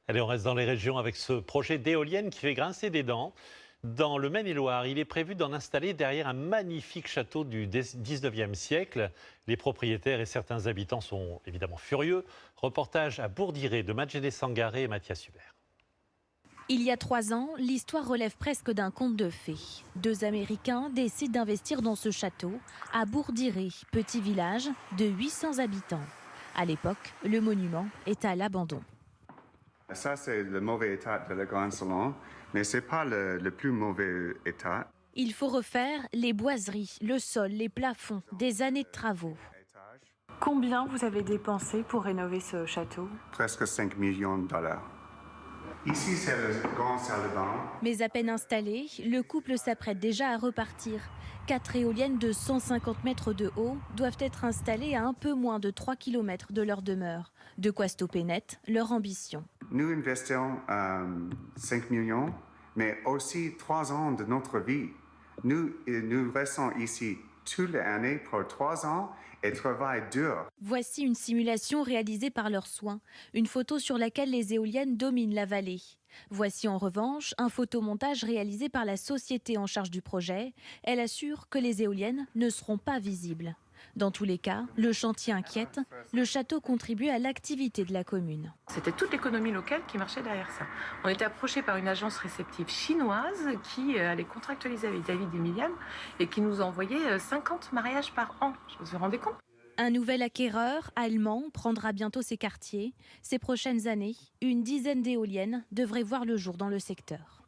Allez, on reste dans les régions avec ce projet d'éolienne qui fait grincer des dents. Dans le Maine-et-Loire, il est prévu d'en installer derrière un magnifique château du 19e siècle. Les propriétaires et certains habitants sont évidemment furieux. Reportage à Bourdiré de Madjene Sangaré et Mathias Hubert. Il y a 3 ans, l'histoire relève presque d'un conte de fées. 2 Américains décident d'investir dans ce château à Bourdiré, petit village de 800 habitants. À l'époque, le monument est à l'abandon. Ça, c'est le mauvais état de le grand salon, mais ce n'est pas le plus mauvais état. Il faut refaire les boiseries, le sol, les plafonds, des années de travaux. Combien vous avez dépensé pour rénover ce château? Presque 5 millions de dollars. Ici, c'est le grand salle de bain. Mais à peine installé, le couple s'apprête déjà à repartir. 4 éoliennes de 150 mètres de haut doivent être installées à un peu moins de 3 km de leur demeure. De quoi stopper net leur ambition. Nous investissons 5 millions, mais aussi 3 ans de notre vie. Nous restons ici toute l'année pour 3 ans et travaillons dur. Voici une simulation réalisée par leurs soins, une photo sur laquelle les éoliennes dominent la vallée. Voici en revanche un photomontage réalisé par la société en charge du projet. Elle assure que les éoliennes ne seront pas visibles. Dans tous les cas, le chantier inquiète. Le château contribue à l'activité de la commune. C'était toute l'économie locale qui marchait derrière ça. On était approché par une agence réceptive chinoise qui allait contractualiser avec David et Milian et qui nous envoyait 50 mariages par an. Vous vous rendez compte ? Un nouvel acquéreur allemand prendra bientôt ces quartiers. Ces prochaines années, une dizaine d'éoliennes devraient voir le jour dans le secteur.